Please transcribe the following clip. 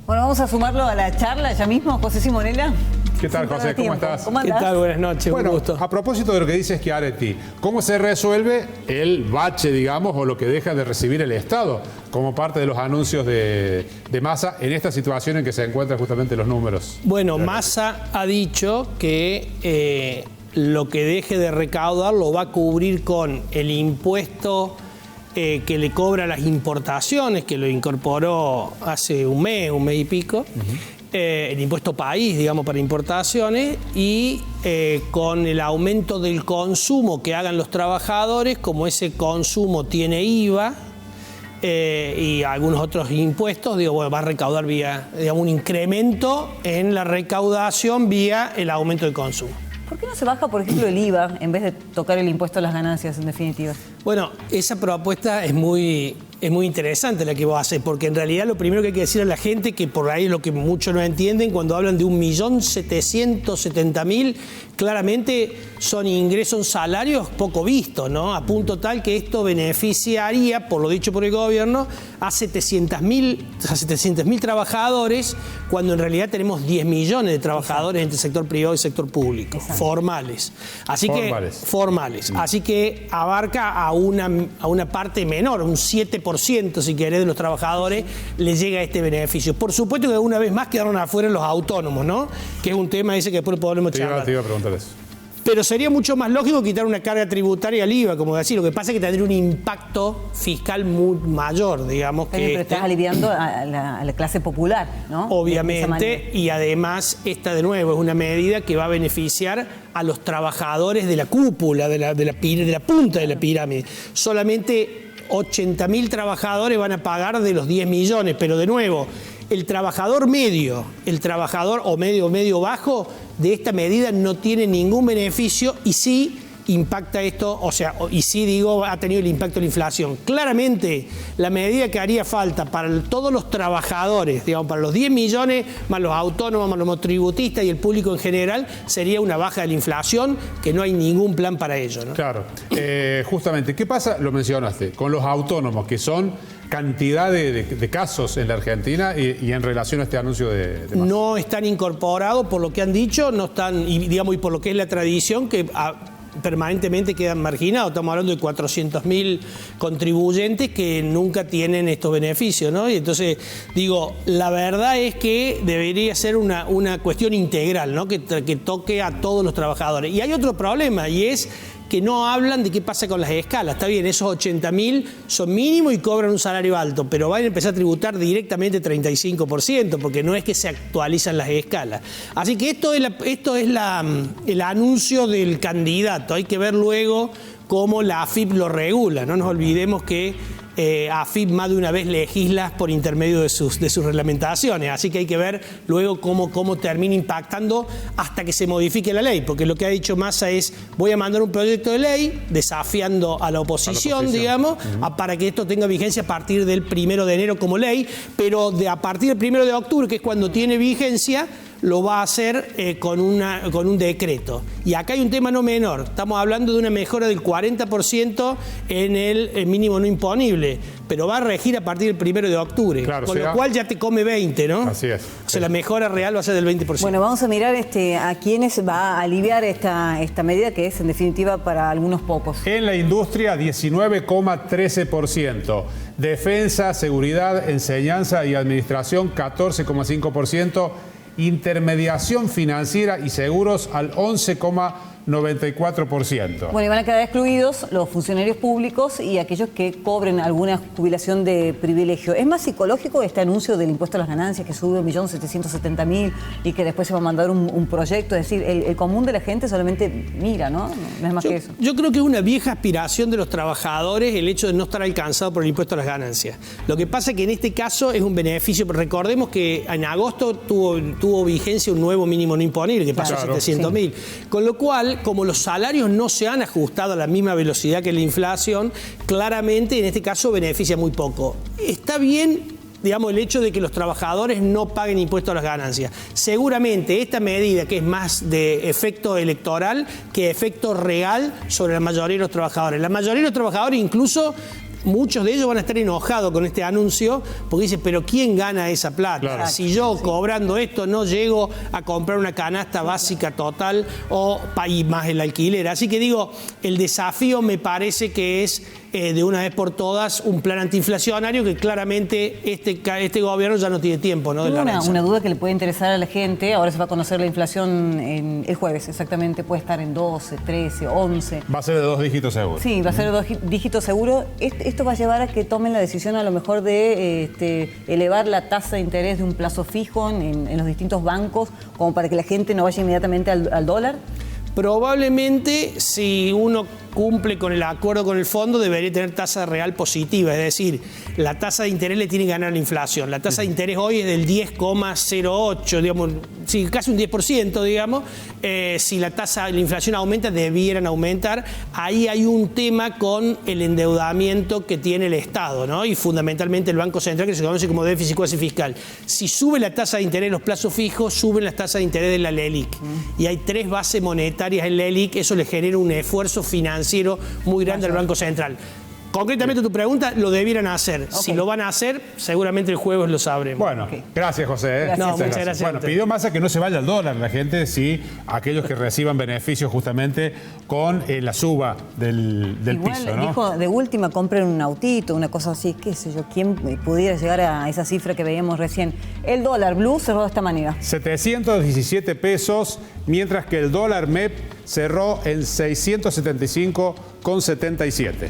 Bueno, vamos a sumarlo a la charla ya mismo, José Simonella. ¿Qué tal, José? ¿Cómo estás? ¿Cómo andás? ¿Qué tal? Buenas noches, Bueno, un gusto. a propósito de lo que dice Schiaretti, ¿cómo se resuelve el bache, digamos, o lo que deja de recibir el Estado como parte de los anuncios de Massa en esta situación en que se encuentran justamente los números? Bueno, Massa ha dicho que lo que deje de recaudar lo va a cubrir con el impuesto que le cobra las importaciones, que lo incorporó hace un mes y pico. El impuesto país, digamos, para importaciones, y con el aumento del consumo que hagan los trabajadores, como ese consumo tiene IVA y algunos otros impuestos, digo, bueno, va a recaudar vía, digamos, un incremento en la recaudación vía el aumento del consumo. ¿Por qué no se baja, por ejemplo, el IVA en vez de tocar el impuesto a las ganancias, en definitiva? Bueno, esa propuesta es muy interesante la que vos haces, porque en realidad lo primero que hay que decir a la gente, que por ahí es lo que muchos no entienden, cuando hablan de 1.770.000, claramente son ingresos, salarios poco vistos, ¿no? A punto tal que esto beneficiaría, por lo dicho por el gobierno, a 700.000 trabajadores, cuando en realidad tenemos 10 millones de trabajadores entre el sector privado y el sector público, formales. Así que Así que abarca a una parte menor, un 7%, si querés, de los trabajadores le llega este beneficio. Por supuesto que una vez más quedaron afuera los autónomos, ¿no? Que es un tema ese que después podemos charlar. Te iba a preguntar eso. Pero sería mucho más lógico quitar una carga tributaria al IVA, como decir. Lo que pasa es que tendría un impacto fiscal muy mayor, digamos. Pero estás aliviando a la clase popular, ¿no? Obviamente, y además esta de nuevo es una medida que va a beneficiar a los trabajadores de la cúpula, de la punta de la pirámide. Solamente 80.000 trabajadores van a pagar de los 10 millones, pero de nuevo, el trabajador medio, o medio bajo, de esta medida no tiene ningún beneficio y sí impacta esto, ha tenido el impacto de la inflación. Claramente, la medida que haría falta para todos los trabajadores, digamos, para los 10 millones, más los autónomos, más los monotributistas y el público en general, sería una baja de la inflación, que no hay ningún plan para ello, ¿no? Claro. Justamente, ¿qué pasa? Lo mencionaste, con los autónomos, que son cantidad de casos en la Argentina y en relación a este anuncio de Massa. No están incorporados, por lo que han dicho, no están, y por lo que es la tradición, que permanentemente quedan marginados. Estamos hablando de 400.000 contribuyentes que nunca tienen estos beneficios, ¿no? Y entonces, la verdad es que debería ser una cuestión integral, ¿no? Que toque a todos los trabajadores. Y hay otro problema, y es que no hablan de qué pasa con las escalas. Está bien, esos 80.000 son mínimos y cobran un salario alto, pero van a empezar a tributar directamente 35%, porque no es que se actualizan las escalas. Así que esto es el anuncio del candidato. Hay que ver luego cómo la AFIP lo regula. No nos olvidemos que AFIP más de una vez legisla por intermedio de sus reglamentaciones, así que hay que ver luego cómo termina impactando hasta que se modifique la ley, porque lo que ha dicho Massa es: voy a mandar un proyecto de ley desafiando a la oposición, digamos, para que esto tenga vigencia a partir del 1 de enero como ley, pero a partir del 1 de octubre, que es cuando tiene vigencia, lo va a hacer con un decreto. Y acá hay un tema no menor. Estamos hablando de una mejora del 40% en el mínimo no imponible, pero va a regir a partir del 1 de octubre. Claro, con lo cual ya te come 20, ¿no? Así es. O sea, la mejora real va a ser del 20%. Bueno, vamos a mirar a quiénes va a aliviar esta medida, que es en definitiva para algunos pocos. En la industria, 19,13%. Defensa, seguridad, enseñanza y administración, 14,5%. Intermediación financiera y seguros al 11,94%. Bueno, y van a quedar excluidos los funcionarios públicos y aquellos que cobren alguna jubilación de privilegio. ¿Es más psicológico este anuncio del impuesto a las ganancias, que sube 1.770.000 y que después se va a mandar un proyecto? Es decir, el común de la gente solamente mira, ¿no? No es más que eso. Yo creo que es una vieja aspiración de los trabajadores el hecho de no estar alcanzado por el impuesto a las ganancias. Lo que pasa es que en este caso es un beneficio, pero recordemos que en agosto tuvo vigencia un nuevo mínimo no imponible, que pasó a 700.000. Sí. Con lo cual, como los salarios no se han ajustado a la misma velocidad que la inflación, claramente en este caso beneficia muy poco. Está bien, digamos, el hecho de que los trabajadores no paguen impuestos a las ganancias. Seguramente esta medida, que es más de efecto electoral que efecto real sobre la mayoría de los trabajadores. La mayoría de los trabajadores incluso muchos de ellos van a estar enojados con este anuncio porque dicen, pero ¿quién gana esa plata? Claro. Si yo cobrando esto no llego a comprar una canasta básica total o y más el alquiler. Así que digo, el desafío me parece que es de una vez por todas un plan antiinflacionario que claramente este gobierno ya no tiene tiempo, ¿no? Tengo una duda que le puede interesar a la gente. Ahora se va a conocer la inflación el jueves, exactamente. Puede estar en 12, 13, 11. Va a ser de 2 dígitos seguro. Sí, va a ser de 2 dígitos seguro. Esto va a llevar a que tomen la decisión a lo mejor de elevar la tasa de interés de un plazo fijo en los distintos bancos, como para que la gente no vaya inmediatamente al dólar. Probablemente, si uno cumple con el acuerdo con el fondo, debería tener tasa real positiva, es decir, la tasa de interés le tiene que ganar la inflación. La tasa de interés hoy es del 10,08, digamos, sí, casi un 10%, digamos. Si la inflación aumenta, debieran aumentar. Ahí hay un tema con el endeudamiento que tiene el Estado, ¿no? Y fundamentalmente el Banco Central, que se conoce como déficit cuasi fiscal. Si sube la tasa de interés en los plazos fijos, suben las tasas de interés de la LELIQ. Y hay 3 bases monetarias en LELIQ, eso le genera un esfuerzo financiero muy grande al Banco Central. Concretamente tu pregunta, lo debieran hacer. Okay. Si lo van a hacer, seguramente el jueves lo sabremos. Bueno, gracias José. Gracias. No, muchas gracias. Bueno, pidió Massa que no se vaya al dólar la gente, sí, aquellos que reciban beneficios justamente con la suba del piso, ¿no? Dijo, de última, compren un autito, una cosa así, qué sé yo, ¿quién pudiera llegar a esa cifra que veíamos recién? El dólar blue cerró de esta manera. 717 pesos, mientras que el dólar MEP cerró en 675,77.